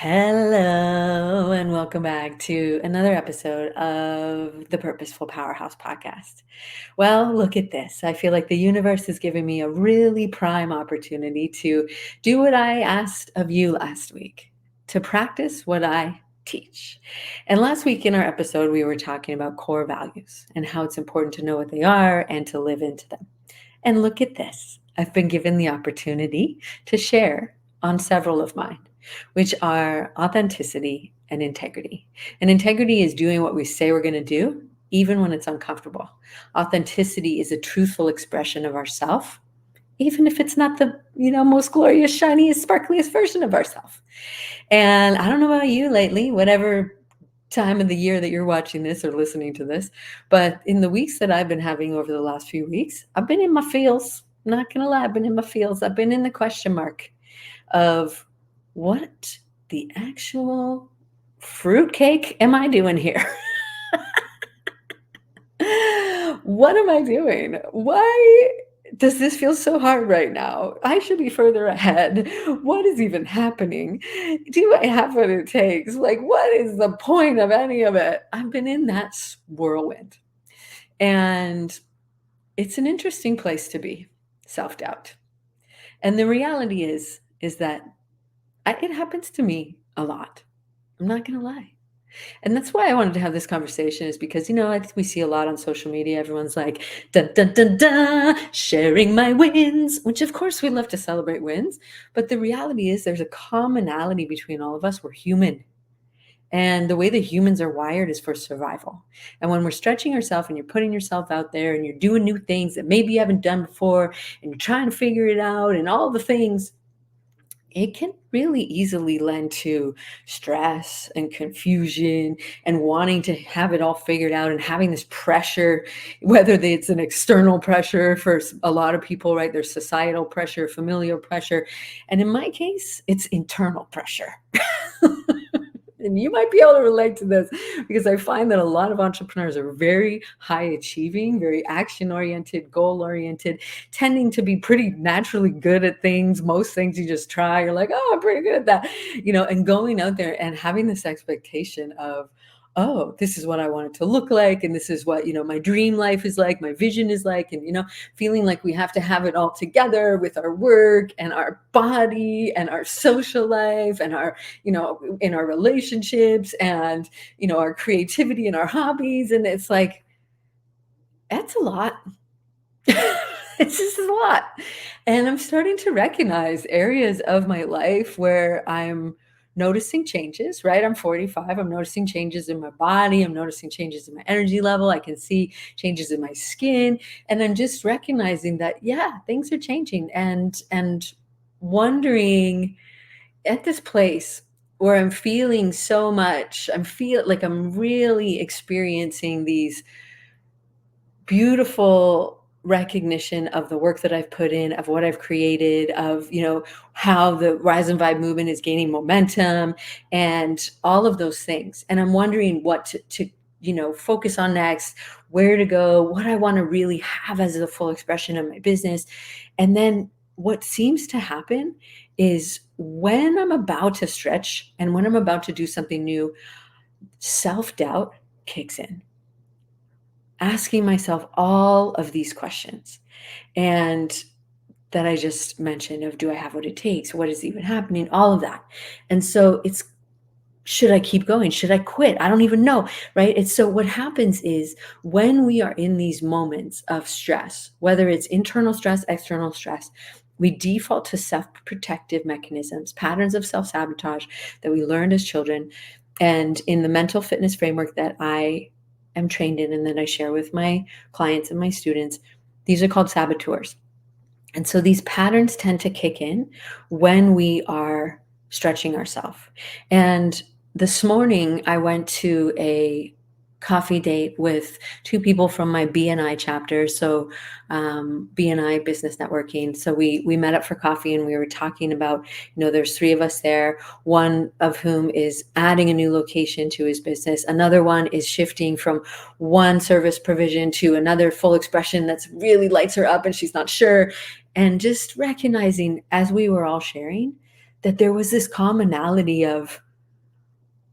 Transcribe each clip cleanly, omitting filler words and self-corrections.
Hello, and welcome back to another episode of the Purposeful Powerhouse Podcast. Well, look at this. I feel like the universe is giving me a really prime opportunity to do what I asked of you last week, to practice what I teach. And last week in our episode, we were talking about core values and how it's important to know what they are and to live into them. And look at this. I've been given the opportunity to share on several of mine, which are authenticity and integrity. And integrity is doing what we say we're going to do, even when it's uncomfortable. Authenticity is a truthful expression of ourself, even if it's not the, most glorious, shiniest, sparkliest version of ourselves. And I don't know about you lately, whatever time of the year that you're watching this or listening to this, but in the weeks that I've been having over the last few weeks, I've been in my feels. I'm not going to lie, I've been in my feels. I've been in the question mark of what the actual fruitcake am I doing here? What am I doing? Why does this feel so hard right now? I should be further ahead. What is even happening? Do I have what it takes? Like, what is the point of any of it? I've been in that whirlwind. And it's an interesting place to be, self-doubt. And the reality is that it happens to me a lot. I'm not going to lie. And that's why I wanted to have this conversation, is because, I think we see a lot on social media. Everyone's like, dun, dun, dun, dun, sharing my wins, which of course we love to celebrate wins. But the reality is there's a commonality between all of us. We're human. And the way that humans are wired is for survival. And when we're stretching ourselves and you're putting yourself out there and you're doing new things that maybe you haven't done before and you're trying to figure it out and all the things, it can really easily lend to stress and confusion and wanting to have it all figured out and having this pressure, whether it's an external pressure for a lot of people, right? There's societal pressure, familial pressure. And in my case, it's internal pressure. And you might be able to relate to this, because I find that a lot of entrepreneurs are very high achieving, very action oriented, goal oriented, tending to be pretty naturally good at things. Most things you just try, you're like, oh, I'm pretty good at that, and going out there and having this expectation of, oh, this is what I want it to look like. And this is what, my dream life is like, my vision is like, and, feeling like we have to have it all together with our work and our body and our social life and our, in our relationships and, our creativity and our hobbies. And it's like, that's a lot. It's just a lot. And I'm starting to recognize areas of my life where I'm noticing changes, right? I'm 45. I'm noticing changes in my body. I'm noticing changes in my energy level. I can see changes in my skin. And I'm just recognizing that, yeah, things are changing, and wondering at this place where I'm feeling so much, like I'm really experiencing these beautiful recognition of the work that I've put in, of what I've created, of, how the Rise and Vibe movement is gaining momentum and all of those things. And I'm wondering what to focus on next, where to go, what I want to really have as a full expression of my business. And then what seems to happen is when I'm about to stretch and when I'm about to do something new, self-doubt kicks in. Asking myself all of these questions, and that I just mentioned, of, do I have what it takes? What is even happening? All of that. And so it's, should I keep going? Should I quit? I don't even know, right? And so what happens is when we are in these moments of stress, whether it's internal stress, external stress, we default to self-protective mechanisms, patterns of self-sabotage that we learned as children. And in the mental fitness framework that I am trained in and that I share with my clients and my students, these are called saboteurs. And so these patterns tend to kick in when we are stretching ourselves. And this morning I went to a coffee date with two people from my BNI chapter. So BNI business networking. So we met up for coffee and we were talking about, there's three of us there, one of whom is adding a new location to his business. Another one is shifting from one service provision to another full expression that's really lights her up and she's not sure. And just recognizing, as we were all sharing, that there was this commonality of,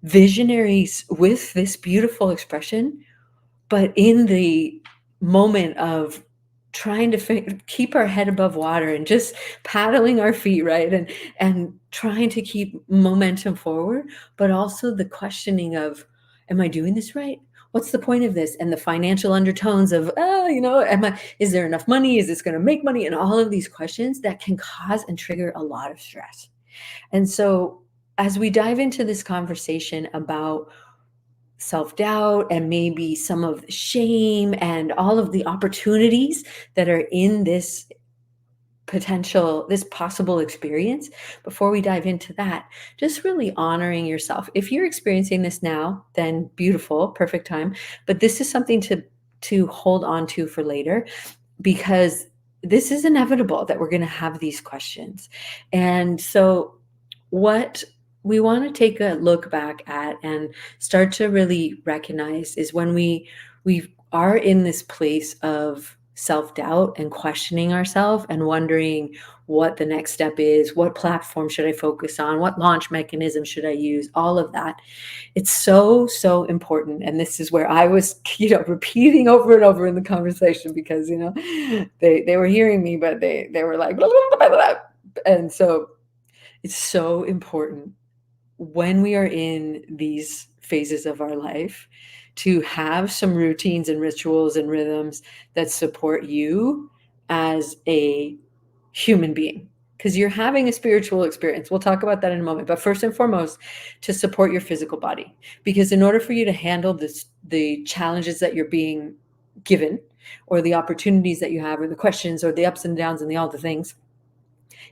visionaries with this beautiful expression, but in the moment of trying to keep our head above water and just paddling our feet, right? And trying to keep momentum forward, but also the questioning of, am I doing this right? What's the point of this? And the financial undertones of, is there enough money? Is this going to make money? And all of these questions that can cause and trigger a lot of stress. And so as we dive into this conversation about self-doubt and maybe some of the shame and all of the opportunities that are in this possible experience, before we dive into that, just really honoring yourself. If you're experiencing this now, then beautiful, perfect time. But this is something to hold on to for later, because this is inevitable that we're going to have these questions. And so what we want to take a look back at and start to really recognize is when we are in this place of self-doubt and questioning ourselves and wondering what the next step is, what platform should I focus on, what launch mechanism should I use, all of that. It's so important. And this is where I was, repeating over and over in the conversation, because, they were hearing me, but they were like, blah, blah, blah, blah. And so it's so important when we are in these phases of our life to have some routines and rituals and rhythms that support you as a human being, because you're having a spiritual experience. We'll talk about that in a moment. But first and foremost, to support your physical body, because in order for you to handle the challenges that you're being given, or the opportunities that you have, or the questions, or the ups and downs, and all the things,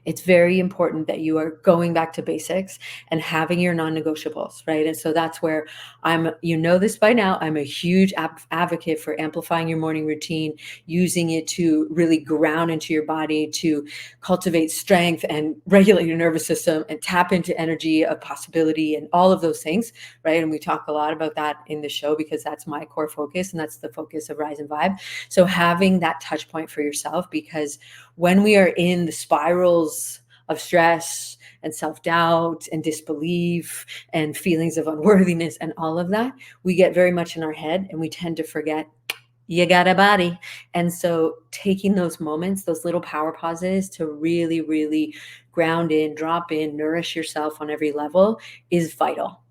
it's very important that you are going back to basics and having your non-negotiables, right? And so that's where this by now, I'm a huge advocate for amplifying your morning routine, using it to really ground into your body, to cultivate strength and regulate your nervous system and tap into energy of possibility and all of those things, right? And we talk a lot about that in the show, because that's my core focus, and that's the focus of Rise and Vibe. So having that touch point for yourself, because when we are in the spirals of stress and self-doubt and disbelief and feelings of unworthiness and all of that, we get very much in our head and we tend to forget you got a body. And so taking those moments, those little power pauses to really, really ground in, drop in, nourish yourself on every level is vital.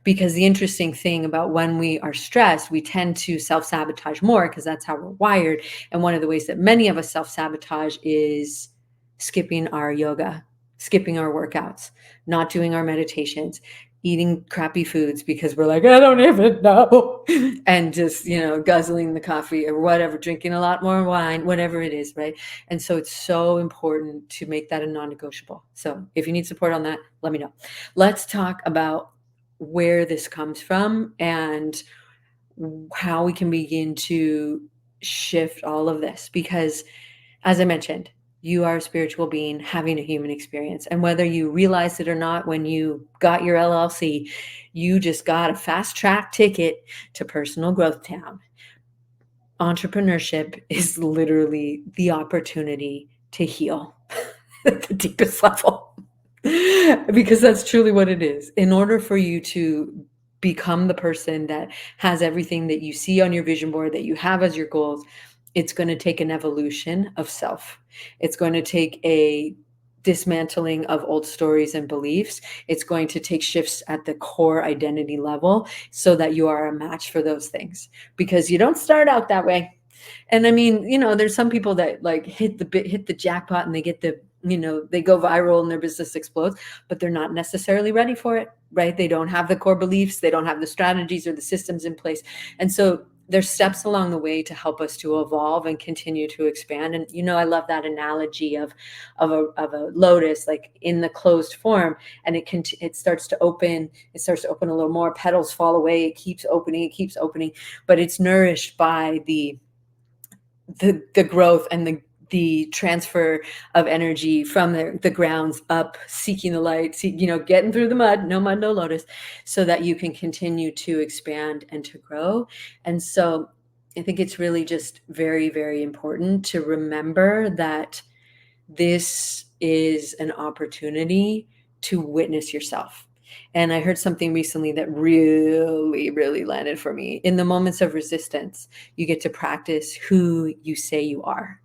Because the interesting thing about when we are stressed, we tend to self-sabotage more, because that's how we're wired. And one of the ways that many of us self-sabotage is skipping our yoga, skipping our workouts, not doing our meditations, eating crappy foods because we're like, I don't even know, and just, guzzling the coffee or whatever, drinking a lot more wine, whatever it is, right? And so it's so important to make that a non-negotiable. So if you need support on that, let me know. Let's talk about where this comes from and how we can begin to shift all of this, because as I mentioned, you are a spiritual being having a human experience. And whether you realize it or not, when you got your LLC, you just got a fast track ticket to personal growth town. Entrepreneurship is literally the opportunity to heal at the deepest level. Because that's truly what it is. In order for you to become the person that has everything that you see on your vision board, that you have as your goals, it's going to take an evolution of self. It's going to take a dismantling of old stories and beliefs. It's going to take shifts at the core identity level so that you are a match for those things, because you don't start out that way. And I mean, there's some people that like hit the jackpot and they get they go viral and their business explodes, but they're not necessarily ready for it, right? They don't have the core beliefs, they don't have the strategies or the systems in place. And so there's steps along the way to help us to evolve and continue to expand. And I love that analogy of a lotus, like in the closed form, and it starts to open a little more, petals fall away, it keeps opening, but it's nourished by the growth and the transfer of energy from the grounds up, seeking the light, getting through the mud, no mud, no lotus, so that you can continue to expand and to grow. And so I think it's really just very, very important to remember that this is an opportunity to witness yourself. And I heard something recently that really, really landed for me. In the moments of resistance, you get to practice who you say you are.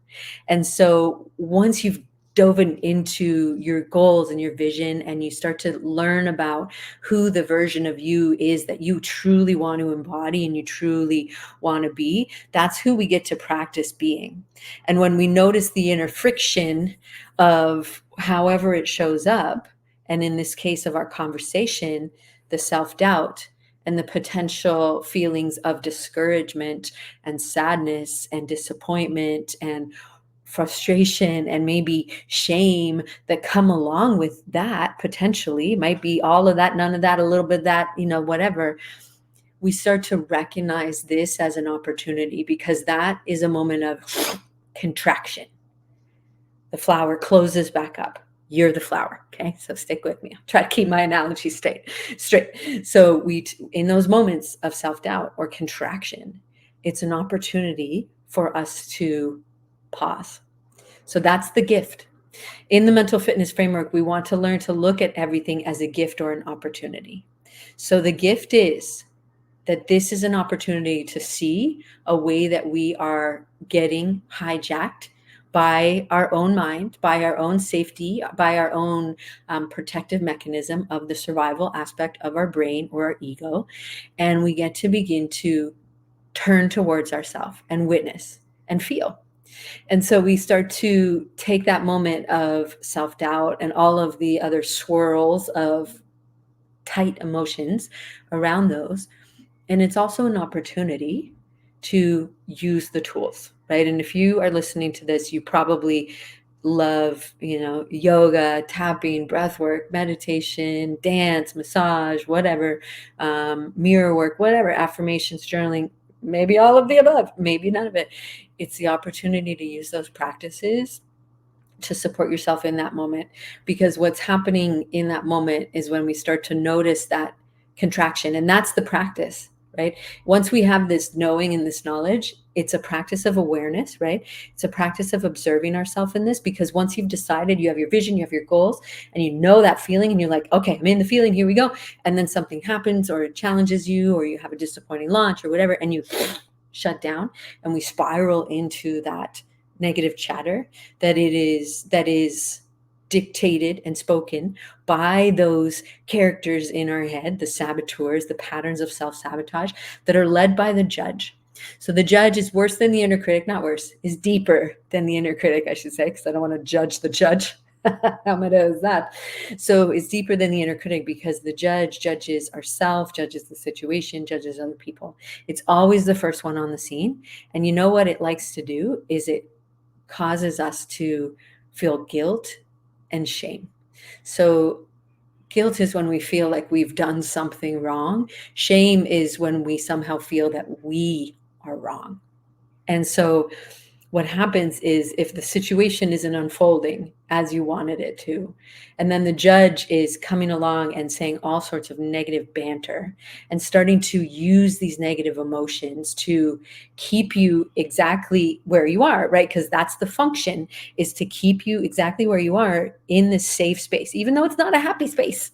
And so once you've dove into your goals and your vision, and you start to learn about who the version of you is that you truly want to embody and you truly want to be, that's who we get to practice being. And when we notice the inner friction of however it shows up, and in this case of our conversation, the self-doubt and the potential feelings of discouragement and sadness and disappointment and frustration and maybe shame that come along with that, potentially might be all of that, none of that, a little bit of that, whatever. We start to recognize this as an opportunity, because that is a moment of contraction. The flower closes back up. You're the flower. Okay. So stick with me. I'll try to keep my analogy straight. So in those moments of self-doubt or contraction, it's an opportunity for us to pause. So that's the gift. In the mental fitness framework, we want to learn to look at everything as a gift or an opportunity. So the gift is that this is an opportunity to see a way that we are getting hijacked by our own mind, by our own safety, by our own protective mechanism of the survival aspect of our brain or our ego. And we get to begin to turn towards ourselves and witness and feel. And so we start to take that moment of self-doubt and all of the other swirls of tight emotions around those. And it's also an opportunity to use the tools, right? And if you are listening to this, you probably love, yoga, tapping, breath work, meditation, dance, massage, whatever, mirror work, whatever, affirmations, journaling, maybe all of the above, maybe none of it. It's the opportunity to use those practices to support yourself in that moment, because what's happening in that moment is when we start to notice that contraction, and that's the practice, right? Once we have this knowing and this knowledge, it's a practice of awareness, right? It's a practice of observing ourselves in this, because once you've decided, you have your vision, you have your goals, and you know that feeling, and you're like, okay, I'm in the feeling, here we go. And then something happens, or it challenges you, or you have a disappointing launch or whatever, and you shut down, and we spiral into that negative chatter that is dictated and spoken by those characters in our head, the saboteurs, the patterns of self-sabotage that are led by the judge. So the judge is worse than the inner critic, not worse, is deeper than the inner critic, I should say, because I don't want to judge the judge. How meta is that? So it's deeper than the inner critic, because the judge judges ourselves, judges the situation, judges other people. It's always the first one on the scene. And you know what it likes to do is it causes us to feel guilt and shame. So guilt is when we feel like we've done something wrong. Shame is when we somehow feel that we are wrong. And so what happens is, if the situation isn't unfolding as you wanted it to, and then the judge is coming along and saying all sorts of negative banter and starting to use these negative emotions to keep you exactly where you are, right? Because that's the function, is to keep you exactly where you are in this safe space, even though it's not a happy space.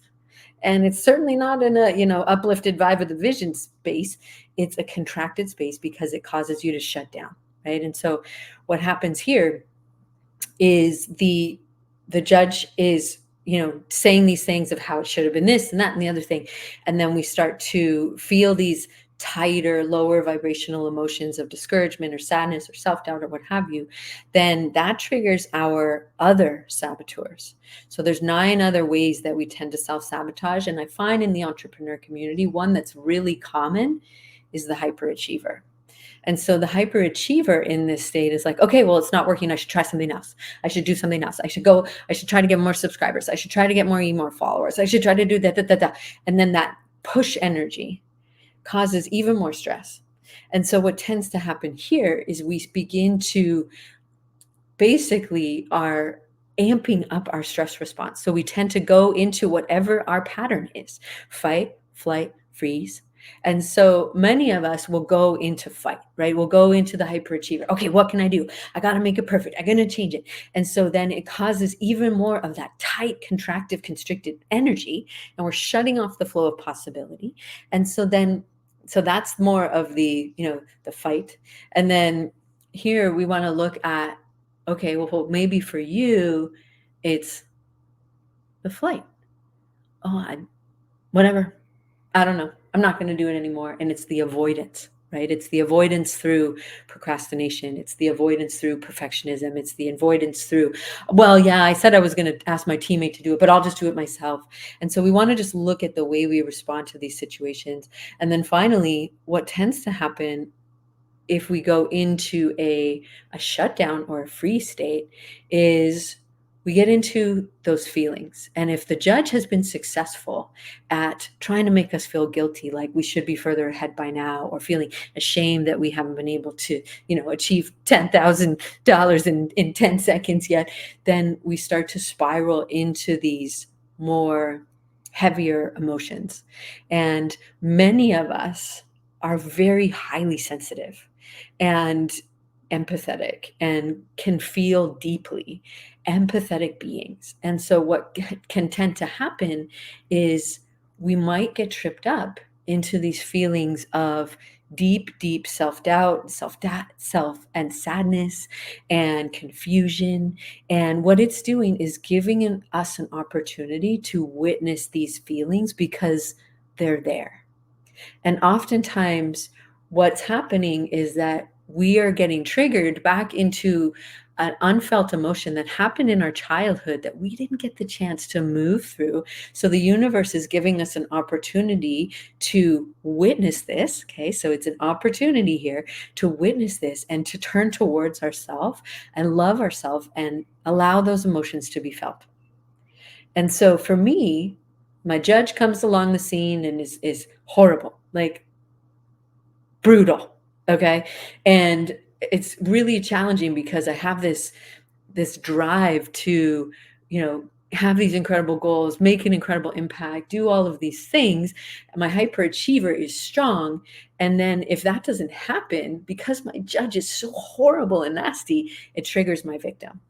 And it's certainly not in a, uplifted vibe of the vision space. It's a contracted space, because it causes you to shut down. Right. And so what happens here is the judge is, saying these things of how it should have been this and that and the other thing. And then we start to feel these tighter, lower vibrational emotions of discouragement or sadness or self-doubt or what have you. Then that triggers our other saboteurs. So there's 9 other ways that we tend to self-sabotage. And I find in the entrepreneur community, one that's really common is the hyperachiever. And so the hyperachiever in this state is like, okay, well, it's not working. I should try something else. I should do something else. I should try to get more subscribers. I should try to get more followers. I should try to do that. And then that push energy causes even more stress. And so what tends to happen here is we begin to basically are amping up our stress response. So we tend to go into whatever our pattern is: fight, flight, freeze. And so many of us will go into fight, right? We'll go into the hyperachiever. Okay, what can I do? I got to make it perfect. I'm going to change it. And so then it causes even more of that tight, contractive, constricted energy. And we're shutting off the flow of possibility. And so then, so that's more of the, the fight. And then here we want to look at, okay, well, maybe for you, it's the flight. Whatever. I don't know. I'm not going to do it anymore. And it's the avoidance, right? It's the avoidance through procrastination. It's the avoidance through perfectionism. It's the avoidance through, well, yeah, I said I was going to ask my teammate to do it, but I'll just do it myself. And so we want to just look at the way we respond to these situations. And then finally, what tends to happen if we go into a shutdown or a freeze state is we get into those feelings. And if the judge has been successful at trying to make us feel guilty, like we should be further ahead by now, or feeling ashamed that we haven't been able to, achieve $10,000 in 10 seconds yet, then we start to spiral into these more heavier emotions. And many of us are very highly sensitive and empathetic and can feel deeply, empathetic beings. And so what can tend to happen is we might get tripped up into these feelings of deep self-doubt, self and sadness and confusion. And what it's doing is giving us an opportunity to witness these feelings because they're there. And oftentimes what's happening is that we are getting triggered back into an unfelt emotion that happened in our childhood that we didn't get the chance to move through. So the universe is giving us an opportunity to witness this. Okay, so it's an opportunity here to witness this and to turn towards ourselves and love ourselves and allow those emotions to be felt. And so for me, my judge comes along the scene and is horrible, like brutal. Okay. And it's really challenging because I have this drive to, have these incredible goals, make an incredible impact, do all of these things. My hyperachiever is strong. And then if that doesn't happen, because my judge is so horrible and nasty, it triggers my victim.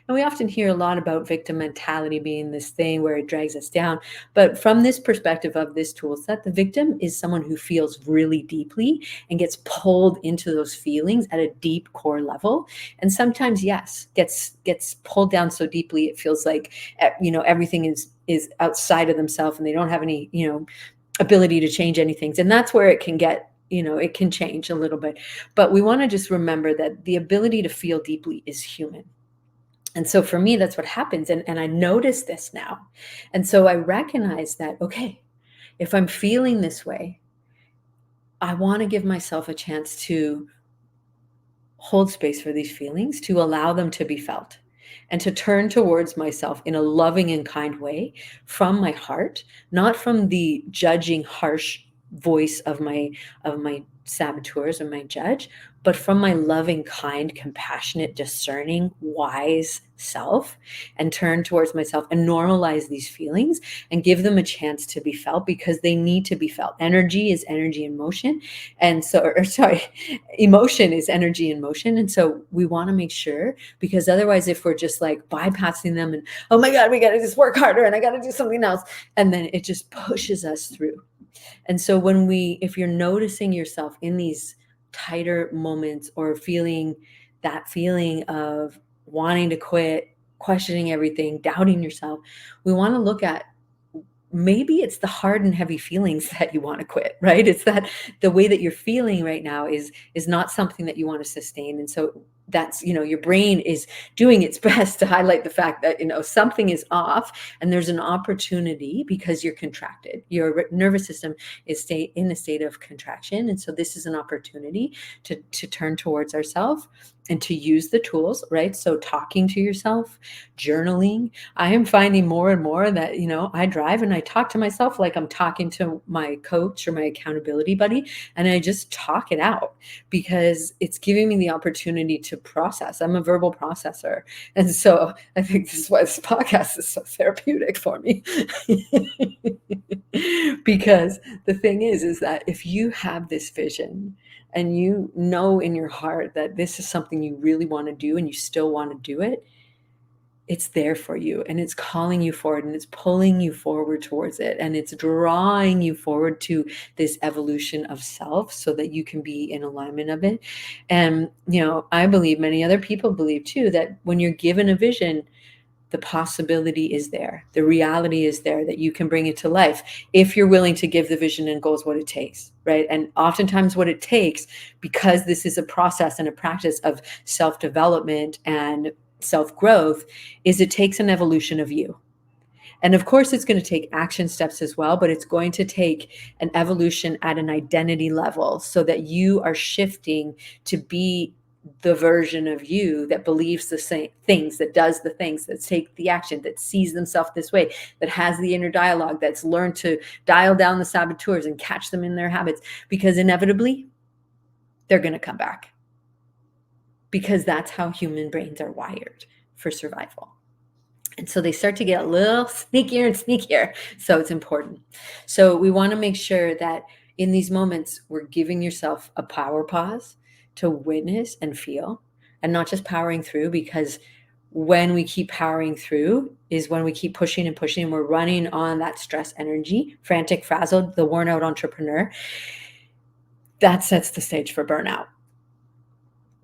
And we often hear a lot about victim mentality being this thing where it drags us down. But from this perspective of this tool set, the victim is someone who feels really deeply and gets pulled into those feelings at a deep core level. And sometimes, yes, gets pulled down so deeply it feels like everything is outside of themselves and they don't have any ability to change anything. And that's where it can get it can change a little bit. But we want to just remember that the ability to feel deeply is human. And so for me, that's what happens. And I notice this now. And so I recognize that, okay, if I'm feeling this way, I want to give myself a chance to hold space for these feelings, to allow them to be felt, and to turn towards myself in a loving and kind way from my heart, not from the judging, harsh voice of my saboteurs and my judge, but from my loving, kind, compassionate, discerning, wise self, and turn towards myself and normalize these feelings and give them a chance to be felt because they need to be felt. Energy is energy in motion. And so, emotion is energy in motion. And so we want to make sure, because otherwise, if we're just like bypassing them and, oh my God, we got to just work harder and I got to do something else. And then it just pushes us through. And so if you're noticing yourself in these tighter moments or feeling that feeling of wanting to quit, questioning everything, doubting yourself, we want to look at maybe it's the hard and heavy feelings that you want to quit, right? It's that the way that you're feeling right now is not something that you want to sustain. And so that's, your brain is doing its best to highlight the fact that, something is off and there's an opportunity because you're contracted. Your nervous system is in a state of contraction. And so this is an opportunity to turn towards ourselves and to use the tools, right? So talking to yourself, journaling. I am finding more and more that, I drive and I talk to myself like I'm talking to my coach or my accountability buddy, and I just talk it out because it's giving me the opportunity to process. I'm a verbal processor. And so I think this is why this podcast is so therapeutic for me. Because the thing is that if you have this vision and you know in your heart that this is something you really want to do and you still want to do it, it's there for you and it's calling you forward and it's pulling you forward towards it and it's drawing you forward to this evolution of self so that you can be in alignment of it. And, I believe many other people believe too that when you're given a vision, the possibility is there. The reality is there that you can bring it to life if you're willing to give the vision and goals what it takes, right? And oftentimes what it takes, because this is a process and a practice of self-development and self-growth, is it takes an evolution of you. And of course, it's going to take action steps as well, but it's going to take an evolution at an identity level so that you are shifting to be the version of you that believes the same things, that does the things, that takes the action, that sees themselves this way, that has the inner dialogue, that's learned to dial down the saboteurs and catch them in their habits, because inevitably they're going to come back, because that's how human brains are wired for survival. And so they start to get a little sneakier and sneakier. So it's important. So we want to make sure that in these moments, we're giving yourself a power pause to witness and feel, and not just powering through, because when we keep powering through is when we keep pushing and pushing and we're running on that stress energy, frantic, frazzled, the worn out entrepreneur. That sets the stage for burnout,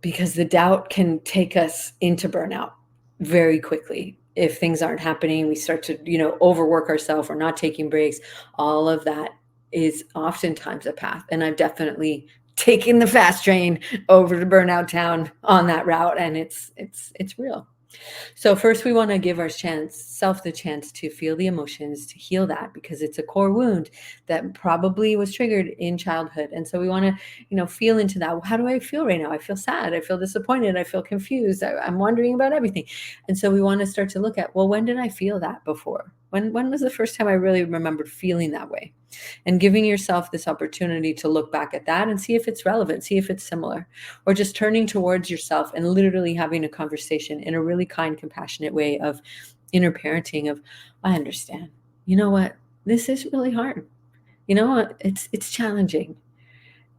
because the doubt can take us into burnout very quickly. If things aren't happening, we start to, overwork ourselves or not taking breaks. All of that is oftentimes a path. And I've definitely taken the fast train over to burnout town on that route. And it's real. So first we want to give ourself the chance to feel the emotions, to heal that, because it's a core wound that probably was triggered in childhood. And so we want to, feel into that. Well, how do I feel right now? I feel sad. I feel disappointed. I feel confused. I'm wondering about everything. And so we want to start to look at, well, when did I feel that before? When was the first time I really remembered feeling that way? And giving yourself this opportunity to look back at that and see if it's relevant, see if it's similar, or just turning towards yourself and literally having a conversation in a really kind, compassionate way of inner parenting of, I understand. You know what? This is really hard. You know what? It's challenging.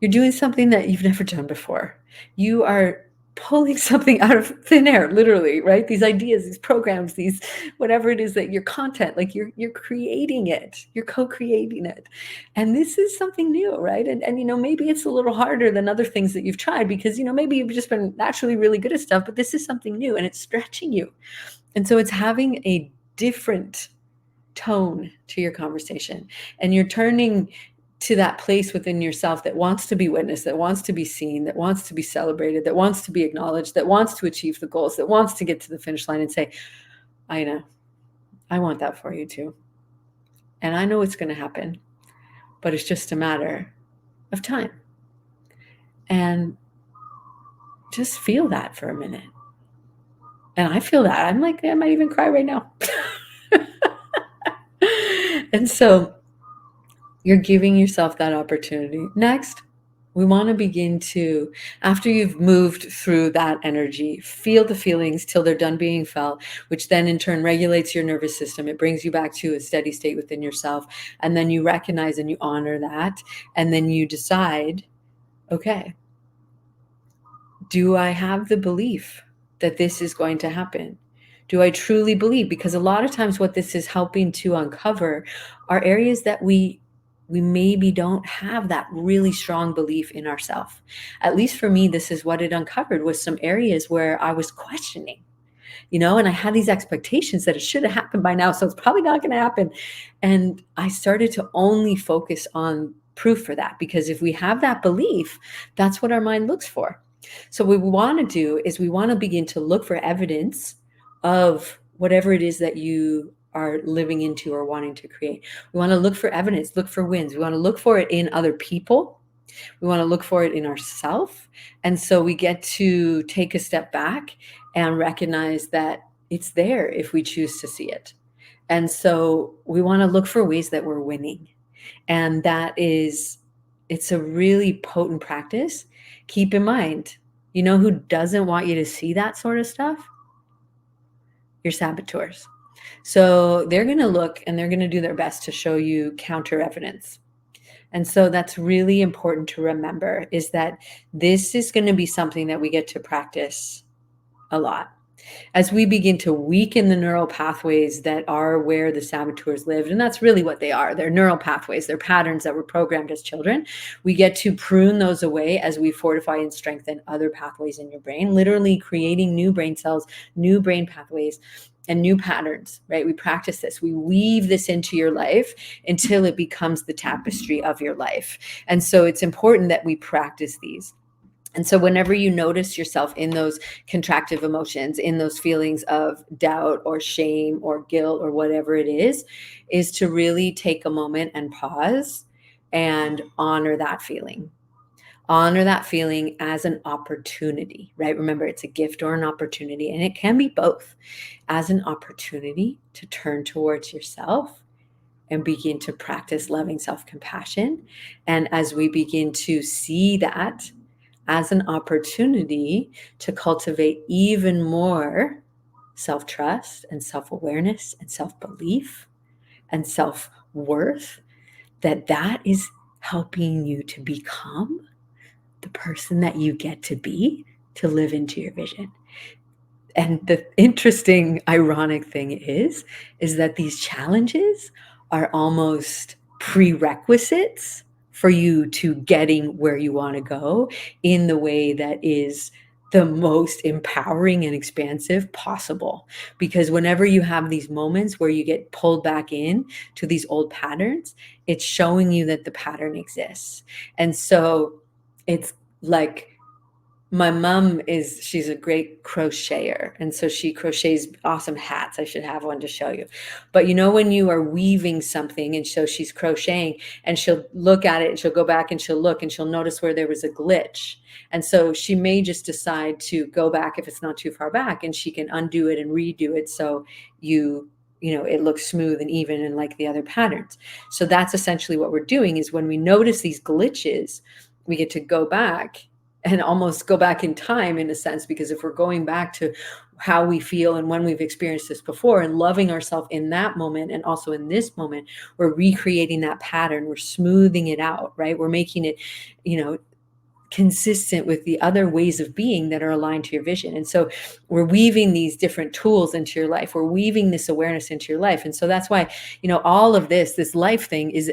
You're doing something that you've never done before. You are pulling something out of thin air, literally, right? These ideas, these programs, these whatever it is that your content, like you're creating it, you're co-creating it. And this is something new, right? And maybe it's a little harder than other things that you've tried because, maybe you've just been naturally really good at stuff, but this is something new and it's stretching you. And so it's having a different tone to your conversation, and you're turning to that place within yourself that wants to be witnessed, that wants to be seen, that wants to be celebrated, that wants to be acknowledged, that wants to achieve the goals, that wants to get to the finish line and say, I know, I want that for you too. And I know it's going to happen, but it's just a matter of time. And just feel that for a minute. And I feel that. I'm like, I might even cry right now. And so you're giving yourself that opportunity. Next, we want to begin to, after you've moved through that energy, feel the feelings till they're done being felt, which then in turn regulates your nervous system. It brings you back to a steady state within yourself. And then you recognize and you honor that. And then you decide, okay, do I have the belief that this is going to happen? Do I truly believe? Because a lot of times what this is helping to uncover are areas that we maybe don't have that really strong belief in ourselves. At least for me, this is what it uncovered, was some areas where I was questioning, and I had these expectations that it should have happened by now, so it's probably not going to happen. And I started to only focus on proof for that, because if we have that belief, that's what our mind looks for. So what we want to do is we want to begin to look for evidence of whatever it is that you are living into or wanting to create. We want to look for evidence, look for wins. We want to look for it in other people. We want to look for it in ourself. And so we get to take a step back and recognize that it's there if we choose to see it. And so we want to look for ways that we're winning. And it's a really potent practice. Keep in mind, you know who doesn't want you to see that sort of stuff? Your saboteurs. So they're going to look and they're going to do their best to show you counter evidence. And so that's really important to remember, is that this is going to be something that we get to practice a lot. As we begin to weaken the neural pathways that are where the saboteurs lived, and that's really what they are. They're neural pathways. They're patterns that were programmed as children. We get to prune those away as we fortify and strengthen other pathways in your brain, literally creating new brain cells, new brain pathways, and new patterns, right? We practice this. We weave this into your life until it becomes the tapestry of your life. And so it's important that we practice these. And so whenever you notice yourself in those contractive emotions, in those feelings of doubt or shame or guilt or whatever it is to really take a moment and pause and honor that feeling. Honor that feeling as an opportunity, right? Remember, it's a gift or an opportunity, and it can be both, as an opportunity to turn towards yourself and begin to practice loving self-compassion. And as we begin to see that as an opportunity to cultivate even more self-trust and self-awareness and self-belief and self-worth, that is helping you to become the person that you get to be, to live into your vision. And the interesting, ironic thing is that these challenges are almost prerequisites for you to getting where you want to go in the way that is the most empowering and expansive possible. Because whenever you have these moments where you get pulled back in to these old patterns, it's showing you that the pattern exists. And so it's like, my mom she's a great crocheter. And so she crochets awesome hats. I should have one to show you. But you know, when you are weaving something, and so she's crocheting and she'll look at it and she'll go back and she'll look and she'll notice where there was a glitch. And so she may just decide to go back if it's not too far back, and she can undo it and redo it. So it looks smooth and even and like the other patterns. So that's essentially what we're doing, is when we notice these glitches, we get to go back and almost go back in time, in a sense, because if we're going back to how we feel and when we've experienced this before and loving ourselves in that moment and also in this moment, we're recreating that pattern, we're smoothing it out, right? We're making it, consistent with the other ways of being that are aligned to your vision. And so we're weaving these different tools into your life. We're weaving this awareness into your life. And so that's why, all of this life thing is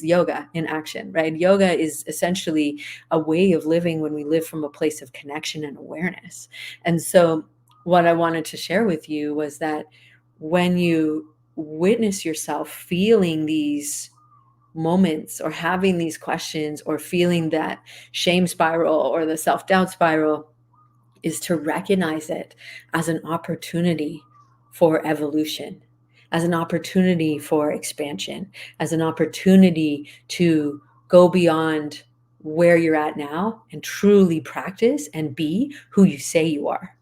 yoga in action, right? Yoga is essentially a way of living when we live from a place of connection and awareness. And so what I wanted to share with you was that when you witness yourself feeling these moments or having these questions or feeling that shame spiral or the self-doubt spiral, is to recognize it as an opportunity for evolution, as an opportunity for expansion, as an opportunity to go beyond where you're at now and truly practice and be who you say you are.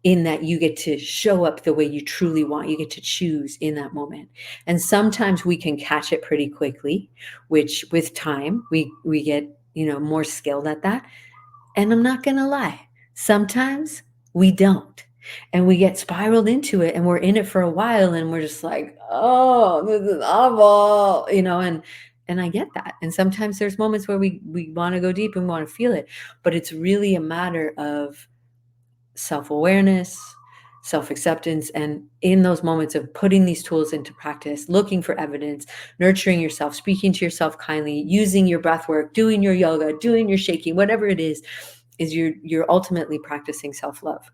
In that you get to show up the way you truly want. You get to choose in that moment. And sometimes we can catch it pretty quickly, which with time, we get, more skilled at that. And I'm not going to lie, sometimes we don't. And we get spiraled into it and we're in it for a while and we're just like, oh, this is awful, and I get that. And sometimes there's moments where we want to go deep and want to feel it, but it's really a matter of self-awareness, self-acceptance, and in those moments of putting these tools into practice, looking for evidence, nurturing yourself, speaking to yourself kindly, using your breath work, doing your yoga, doing your shaking, whatever it is you're ultimately practicing self-love.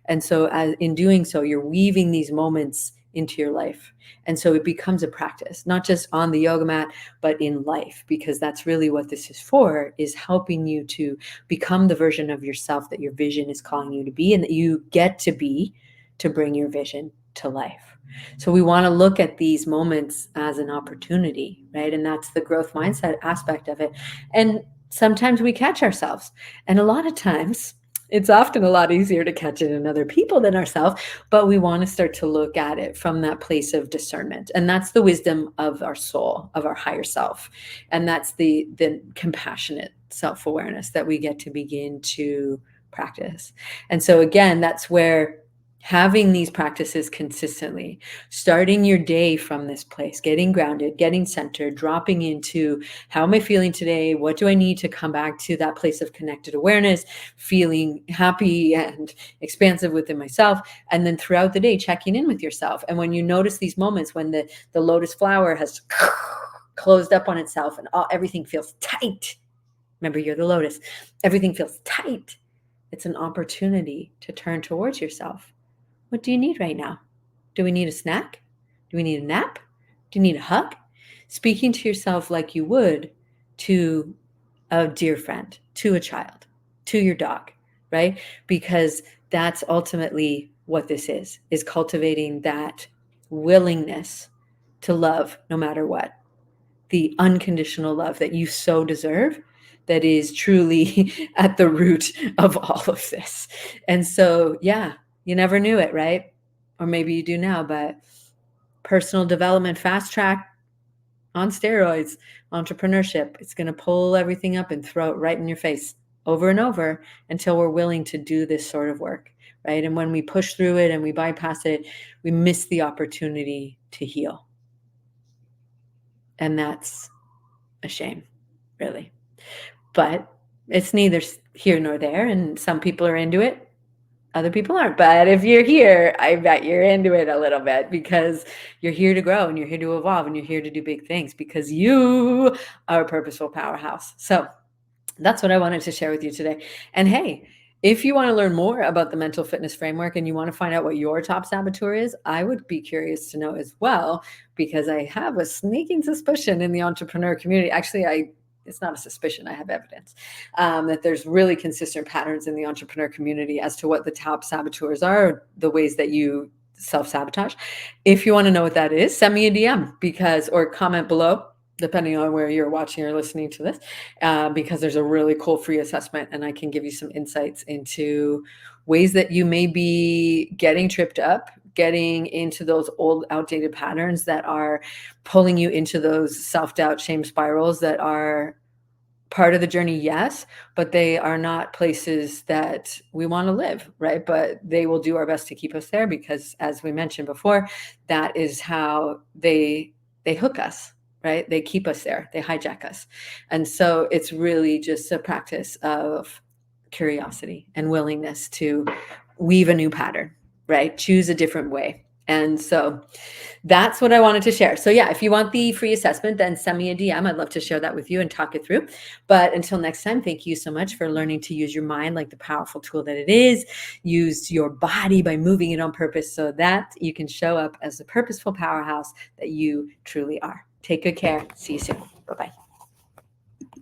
And so in doing so, you're weaving these moments into your life. And so it becomes a practice, not just on the yoga mat, but in life, because that's really what this is for, is helping you to become the version of yourself that your vision is calling you to be and that you get to be to bring your vision to life. So we want to look at these moments as an opportunity, right? And that's the growth mindset aspect of it. And sometimes we catch ourselves. And a lot of times, it's often a lot easier to catch it in other people than ourselves, but we want to start to look at it from that place of discernment. And that's the wisdom of our soul, of our higher self. And that's the compassionate self-awareness that we get to begin to practice. And so again, that's where having these practices consistently, starting your day from this place, getting grounded, getting centered, dropping into how am I feeling today? What do I need to come back to that place of connected awareness, feeling happy and expansive within myself. And then throughout the day, checking in with yourself. And when you notice these moments when the lotus flower has closed up on itself and everything feels tight. Remember, you're the lotus. Everything feels tight. It's an opportunity to turn towards yourself. What do you need right now? Do we need a snack? Do we need a nap? Do you need a hug? Speaking to yourself like you would to a dear friend, to a child, to your dog, right? Because that's ultimately what this is cultivating that willingness to love no matter what. The unconditional love that you so deserve, that is truly at the root of all of this. And so, yeah, you never knew it, right? Or maybe you do now, but personal development fast track on steroids, entrepreneurship, it's going to pull everything up and throw it right in your face over and over until we're willing to do this sort of work, right? And when we push through it and we bypass it, we miss the opportunity to heal. And that's a shame, really. But it's neither here nor there. And some people are into it. Other people aren't. But if you're here, I bet you're into it a little bit, because you're here to grow and you're here to evolve and you're here to do big things because you are a purposeful powerhouse. So that's what I wanted to share with you today. And hey, if you want to learn more about the mental fitness framework and you want to find out what your top saboteur is, I would be curious to know as well, because I have a sneaking suspicion in the entrepreneur community. Actually, it's not a suspicion, I have evidence that there's really consistent patterns in the entrepreneur community as to what the top saboteurs are, the ways that you self-sabotage. If you want to know what that is, send me a DM or comment below, depending on where you're watching or listening to this, because there's a really cool free assessment and I can give you some insights into ways that you may be getting tripped up, getting into those old outdated patterns that are pulling you into those self-doubt, shame spirals that are part of the journey, yes, but they are not places that we want to live, right? But they will do our best to keep us there because, as we mentioned before, that is how they hook us, right? They keep us there, they hijack us. And so it's really just a practice of curiosity and willingness to weave a new pattern, right? Choose a different way. And so that's what I wanted to share. So yeah, if you want the free assessment, then send me a DM. I'd love to share that with you and talk it through. But until next time, thank you so much for learning to use your mind like the powerful tool that it is. Use your body by moving it on purpose so that you can show up as the purposeful powerhouse that you truly are. Take good care. See you soon. Bye-bye.